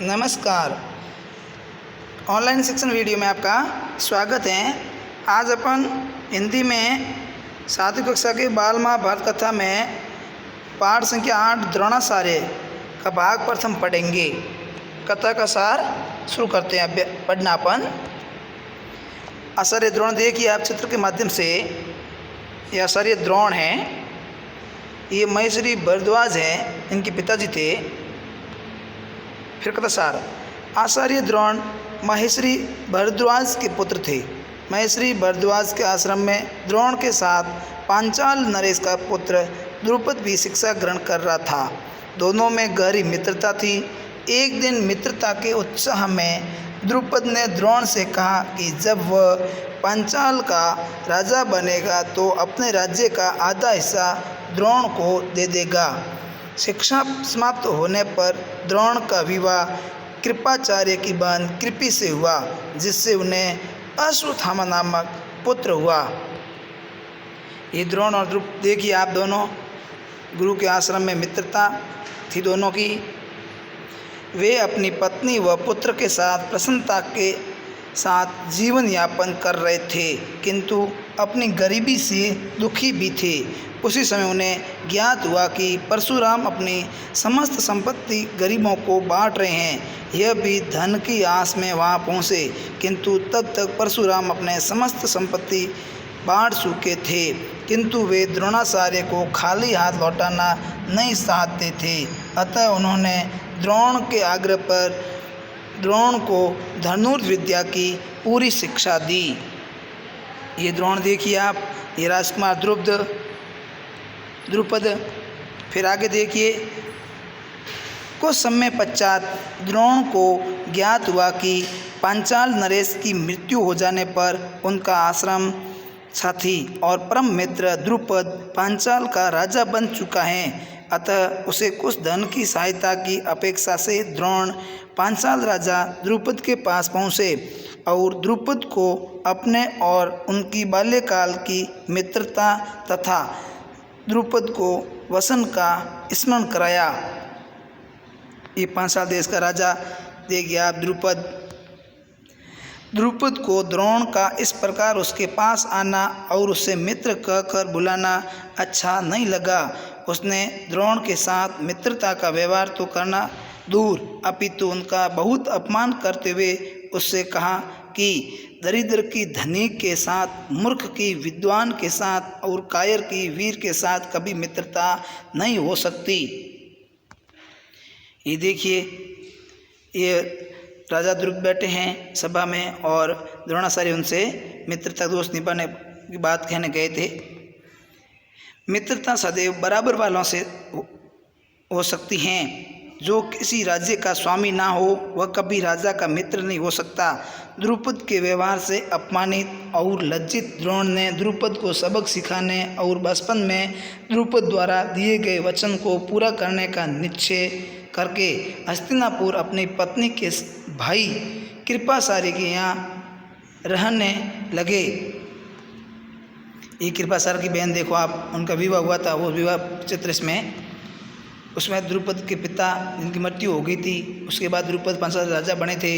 नमस्कार। ऑनलाइन शिक्षण वीडियो में आपका स्वागत है। आज अपन हिंदी में 7वीं कक्षा के बाल महाभारत कथा में पाठ संख्या 8 द्रोणाचार्य का भाग प्रथम पढ़ेंगे। कथा का सार शुरू करते हैं पढ़ना अपन। आचार्य द्रोण, देखिए आप चित्र के माध्यम से, ये आचार्य द्रोण हैं, ये महेश्वरी भारद्वाज हैं, इनके पिताजी थे। फिर कथा सार, आचार्य द्रोण महेश्वरी भारद्वाज के पुत्र थे। महेश्वरी भारद्वाज के आश्रम में द्रोण के साथ पांचाल नरेश का पुत्र द्रुपद भी शिक्षा ग्रहण कर रहा था। दोनों में गहरी मित्रता थी। एक दिन मित्रता के उत्साह में द्रुपद ने द्रोण से कहा कि जब वह पांचाल का राजा बनेगा तो अपने राज्य का आधा हिस्सा द्रोण को दे देगा। शिक्षा समाप्त होने पर द्रोण का विवाह कृपाचार्य की बहन कृपि से हुआ, जिससे उन्हें अश्वत्थामा नामक पुत्र हुआ। ये द्रोण और द्रुपद, देखिए आप, दोनों गुरु के आश्रम में मित्रता थी दोनों की। वे अपनी पत्नी व पुत्र के साथ प्रसन्नता के साथ जीवन यापन कर रहे थे, किंतु अपनी गरीबी से दुखी भी थे। उसी समय उन्हें ज्ञात हुआ कि परशुराम अपनी समस्त संपत्ति गरीबों को बांट रहे हैं। यह भी धन की आस में वहां पहुँचे, किंतु तब तक परशुराम अपने समस्त संपत्ति बांट चुके थे। किंतु वे द्रोणाचार्य को खाली हाथ लौटाना नहीं चाहते थे। अतः उन्होंने द्रोण के आग्रह पर द्रोण को धनुर्विद्या की पूरी शिक्षा दी। ये द्रोण देखिए आप, ये राजकुमार द्रुपद। फिर आगे देखिए, कुछ समय पश्चात द्रोण को ज्ञात हुआ कि पांचाल नरेश की मृत्यु हो जाने पर उनका आश्रम साथी और परम मित्र द्रुपद पांचाल का राजा बन चुका है। अतः उसे कुछ धन की सहायता की अपेक्षा से द्रोण पांचाल राजा द्रुपद के पास पहुँचे और द्रुपद को अपने और उनकी बाल्यकाल की मित्रता तथा द्रुपद को वसन का स्मरण कराया। ये पांचाल देश का राजा, देखिए आप, द्रुपद को द्रोण का इस प्रकार उसके पास आना और उससे मित्र कहकर बुलाना अच्छा नहीं लगा। उसने द्रोण के साथ मित्रता का व्यवहार तो करना दूर, अपितु उनका बहुत अपमान करते हुए उससे कहा कि दरिद्र की धनिक के साथ, मूर्ख की विद्वान के साथ और कायर की वीर के साथ कभी मित्रता नहीं हो सकती। ये देखिए, ये राजा द्रुपद बैठे हैं सभा में और द्रोणाचार्य उनसे मित्रता दोष निभाने की बात कहने गए थे। मित्रता सदैव बराबर वालों से हो सकती हैं। जो किसी राज्य का स्वामी ना हो वह कभी राजा का मित्र नहीं हो सकता। द्रुपद के व्यवहार से अपमानित और लज्जित द्रोण ने द्रुपद को सबक सिखाने और बचपन में द्रुपद द्वारा दिए गए वचन को पूरा करने का निश्चय करके हस्तिनापुर अपनी पत्नी के भाई कृपाचार्य के यहाँ रहने लगे। ये कृपाचार्य की बहन देखो आप, उनका विवाह हुआ था, वो विवाह चित्र इसमें, उसमें द्रुपद के पिता जिनकी मृत्यु हो गई थी, उसके बाद द्रुपद पांचाल राजा बने थे।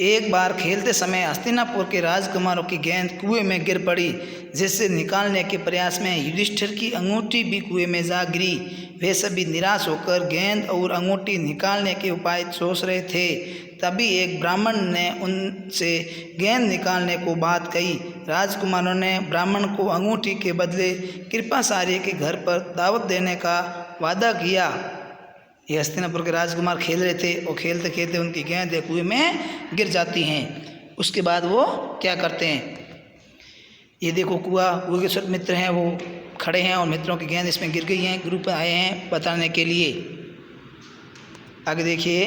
एक बार खेलते समय हस्तिनापुर के राजकुमारों की गेंद कुएं में गिर पड़ी, जिससे निकालने के प्रयास में युधिष्ठिर की अंगूठी भी कुएं में जा गिरी। वे सभी निराश होकर गेंद और अंगूठी निकालने के उपाय सोच रहे थे। तभी एक ब्राह्मण ने उनसे गेंद निकालने को बात कही। राजकुमारों ने ब्राह्मण को अंगूठी के बदले कृपाचार्य के घर पर दावत देने का वादा किया। ये हस्तिनापुर के राजकुमार खेल रहे थे और खेलते खेलते उनकी गेंद कुएं में गिर जाती हैं। उसके बाद वो क्या करते हैं, ये देखो, कुएं के सब मित्र हैं वो खड़े हैं और मित्रों की गेंद इसमें गिर गई हैं। ग्रुप आए हैं बताने के लिए। आगे देखिए,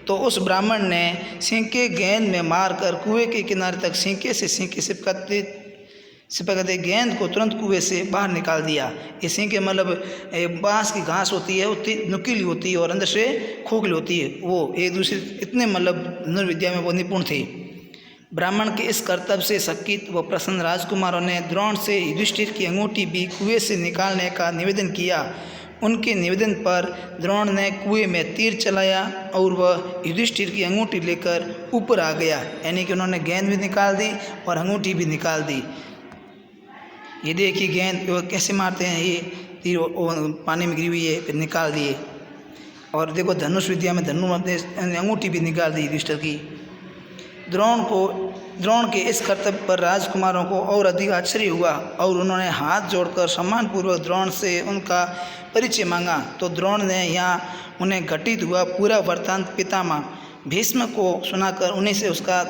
तो उस ब्राह्मण ने सिंके गेंद में मारकर कुएं के किनारे तक सिंके से सिंके सिपकते गेंद को तुरंत कुएं से बाहर निकाल दिया। ये सिंके मतलब बांस की घास होती है, उतनी नुकीली होती है और अंदर से खोखली होती है। वो एक दूसरे इतने मतलब धनुर्विद्या में वो निपुण थे। ब्राह्मण के इस कर्तव्य से शकित व प्रसन्न राजकुमारों ने द्रोण से युधिष्ठिर की अंगूठी भी कुएं से निकालने का निवेदन किया। उनके निवेदन पर द्रोण ने कुएं में तीर चलाया और वह युधिष्ठिर की अंगूठी लेकर ऊपर आ गया, यानी कि उन्होंने गेंद भी निकाल दी और अंगूठी भी निकाल दी। ये देखिए गेंद वो कैसे मारते हैं, ये तीर पानी में गिरी हुई है, फिर निकाल दिए। और देखो धनुष विद्या में अंगूठी भी निकाल दी युधिष्ठिर की। द्रोण के इस कर्तव्य पर राजकुमारों को और अधिक आश्चर्य हुआ और उन्होंने हाथ जोड़कर सम्मानपूर्वक द्रोण से उनका परिचय मांगा। तो द्रोण ने यहाँ उन्हें घटित हुआ पूरा वृत्तांत पितामह भीष्म को सुनाकर उन्हीं से उसका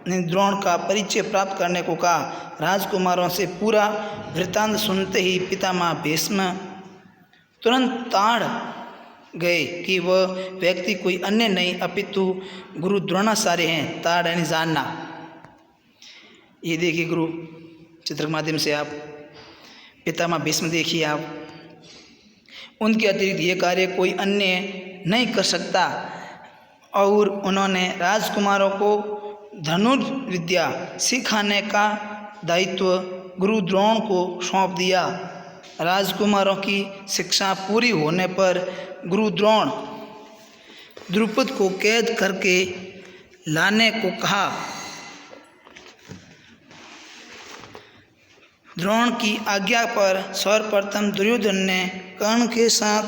द्रोण का परिचय प्राप्त करने को कहा। राजकुमारों से पूरा वृत्तांत सुनते ही पितामह भीष्म तुरंत ताड़ गए कि वह व्यक्ति कोई अन्य नहीं अपितु गुरु द्रोणाचार्य हैं। ताड़ यानी जानना। ये देखिए गुरु चित्र के माध्यम से आप पितामह भीष्म देखिए आप, उनके अतिरिक्त ये कार्य कोई अन्य नहीं कर सकता। और उन्होंने राजकुमारों को धनुर्विद्या सिखाने का दायित्व गुरु द्रोण को सौंप दिया। राजकुमारों की शिक्षा पूरी होने पर गुरु द्रोण द्रुपद को कैद करके लाने को कहा। द्रोण की आज्ञा पर सर्वप्रथम दुर्योधन ने कर्ण के साथ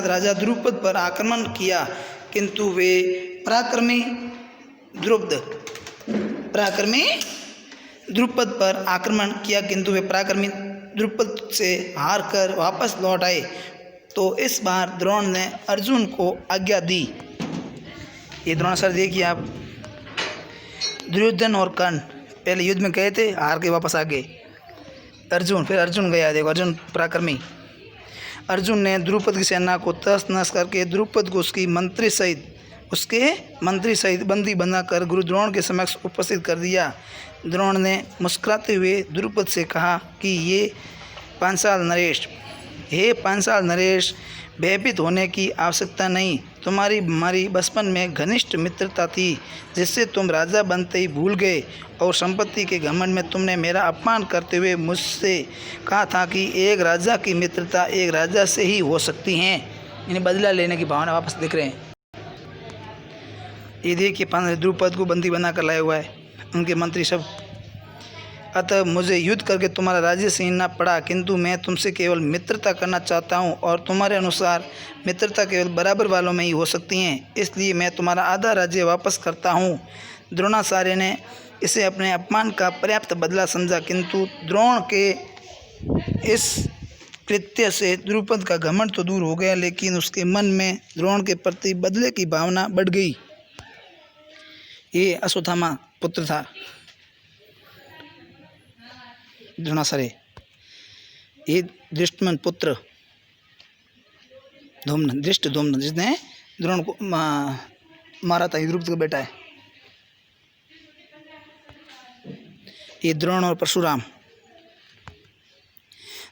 राजा द्रुपद पर आक्रमण किया, किंतु वे पराक्रमी द्रुपद से हार कर वापस लौट आए। तो इस बार द्रोण ने अर्जुन को आज्ञा दी। ये द्रोणाचार्य देखिए आप, दुर्योधन और कर्ण पहले युद्ध में गए थे, हार के वापस आ गए। फिर अर्जुन गया, देखो अर्जुन पराक्रमी। अर्जुन ने द्रुपद की सेना को तहस नहस करके द्रुपद को उसके मंत्री सहित बंदी बनाकर गुरु द्रोण के समक्ष उपस्थित कर दिया। द्रोण ने मुस्कुराते हुए द्रुपद से कहा कि हे पांचाल नरेश, भयभीत होने की आवश्यकता नहीं। तुम्हारी हमारी बचपन में घनिष्ठ मित्रता थी, जिससे तुम राजा बनते ही भूल गए और संपत्ति के घमंड में तुमने मेरा अपमान करते हुए मुझसे कहा था कि एक राजा की मित्रता एक राजा से ही हो सकती है। इन्हें बदला लेने की भावना वापस दिख रहे हैं। ये देखिए द्रुपद को बंदी बनाकर लाया हुआ है, उनके मंत्री सब। अतः मुझे युद्ध करके तुम्हारा राज्य छीनना पड़ा, किंतु मैं तुमसे केवल मित्रता करना चाहता हूँ और तुम्हारे अनुसार मित्रता केवल बराबर वालों में ही हो सकती हैं, इसलिए मैं तुम्हारा आधा राज्य वापस करता हूँ। द्रोणाचार्य ने इसे अपने अपमान का पर्याप्त बदला समझा, किंतु द्रोण के इस कृत्य से द्रुपद का घमंड तो दूर हो गया, लेकिन उसके मन में द्रोण के प्रति बदले की भावना बढ़ गई। ये अश्वत्थामा पुत्र था द्रोणाचार्य, ये दृष्टमन पुत्र धृष्टद्युम्न, जिसने द्रोण को मारा था, द्रुपद का बेटा है। ये द्रोण और परशुराम।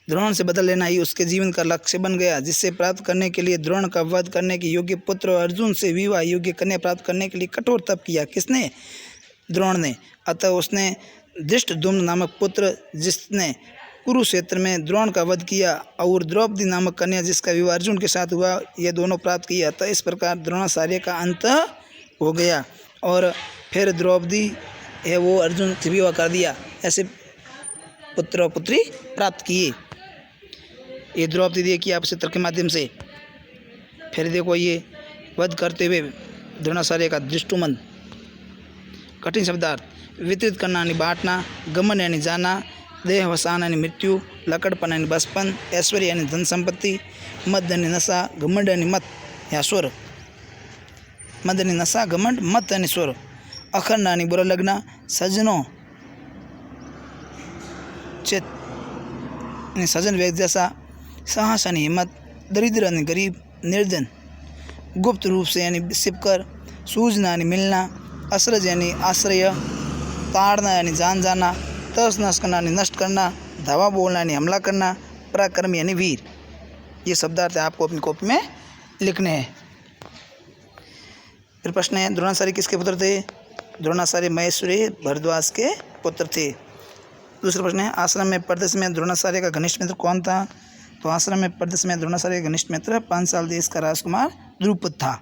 द्रोण से बदल लेना ही उसके जीवन का लक्ष्य बन गया, जिससे प्राप्त करने के लिए द्रोण का वध करने के योग्य पुत्र और अर्जुन से विवाह योग्य कन्या प्राप्त करने के लिए कठोर तप किया। किसने? द्रोण ने। अतः उसने धृष्टद्युम्न नामक पुत्र, जिसने कुरुक्षेत्र में द्रोण का वध किया, और द्रौपदी नामक कन्या, जिसका विवाह अर्जुन के साथ हुआ, ये दोनों प्राप्त किया। अतः इस प्रकार द्रोणाचार्य का अंत हो गया और फिर द्रौपदी है वो अर्जुन से विवाह कर दिया। ऐसे पुत्र और पुत्री प्राप्त किए। ये द्रौपदी देखिए आप चित्र के माध्यम से। फिर देखो ये वध करते हुए द्रोणाचार्य का दृष्टुमन। कठिन शब्दार्थ: वितरित करना यानी बांटना, गमन यानी जाना, देहवसान यानी मृत्यु, लकड़पन यानी बचपन, ऐश्वर्य यानी धन संपत्ति, मद यानी नशा, घमंड यानी मत या स्वर। मद यानी नशा, घमंड, मत यानी स्वर। अखंड यानी बुरा लगना, सजनों चेत यानी सजन व्यक्ति जैसा, साहस यानी हिम्मत, दरिद्र यानी गरीब, निर्जन, गुप्त रूप से यानी छिपकर, सूझना यानी मिलना, असरज यानी आश्रय, ताड़ना यानी जान जाना, तहस नहस करना यानी नष्ट करना, धावा बोलना यानी हमला करना, पराक्रम यानी वीर। ये शब्दार्थ आपको अपनी कॉपी में लिखने हैं। फिर प्रश्न है, द्रोणाचार्य किसके पुत्र थे? द्रोणाचार्य महेश्वरी भरद्वाज के पुत्र थे। दूसरा प्रश्न है, आश्रम में प्रदेश में द्रोणाचार्य का घनिष्ठ मित्र कौन था? तो आश्रम में प्रदेश में द्रोणाचार्य का घनिष्ठ मित्र 5 साल देश का राजकुमार द्रुपद था।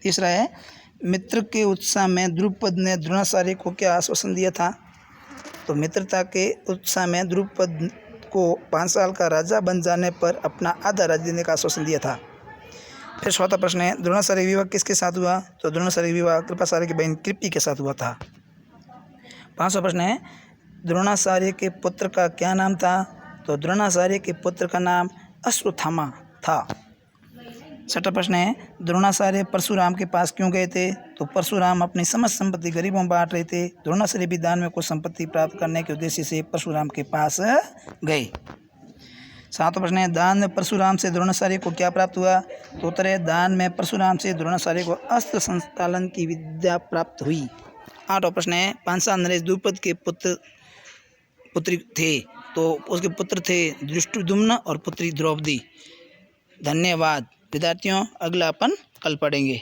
तीसरा है, मित्र के उत्साह में द्रुपद ने द्रोणाचार्य को क्या आश्वासन दिया था? तो मित्रता के उत्साह में द्रुपद को 5 साल का राजा बन जाने पर अपना आधा राज्य देने का आश्वासन दिया था। फिर चौथा प्रश्न है, द्रोणाचार्य का विवाह किसके साथ हुआ? तो द्रोणाचार्य का विवाह कृपाचार्य की बहन कृपी के साथ हुआ था। 5वां प्रश्न है, द्रोणाचार्य के पुत्र का क्या नाम था? तो द्रोणाचार्य के पुत्र का नाम अश्वत्थामा था। 6वां प्रश्न है, द्रोणाचार्य परशुराम के पास क्यों गए थे? तो परशुराम अपनी समस्त संपत्ति गरीबों में बांट रहे थे। द्रोणाचार्य भी दान में कुछ संपत्ति प्राप्त करने के उद्देश्य से परशुराम के पास गए। 7वां प्रश्न है, दान में परशुराम से द्रोणाचार्य को क्या प्राप्त हुआ? तो उत्तर है, दान में परशुराम से द्रोणाचार्य को अस्त्र संचालन की विद्या प्राप्त हुई। 8वां प्रश्न है, पांचाल नरेश द्रुपद के पुत्री थे, तो उसके पुत्र थे धृष्टद्युम्न और पुत्री द्रौपदी। धन्यवाद विद्यार्थियों, अगला अपन कल पढ़ेंगे।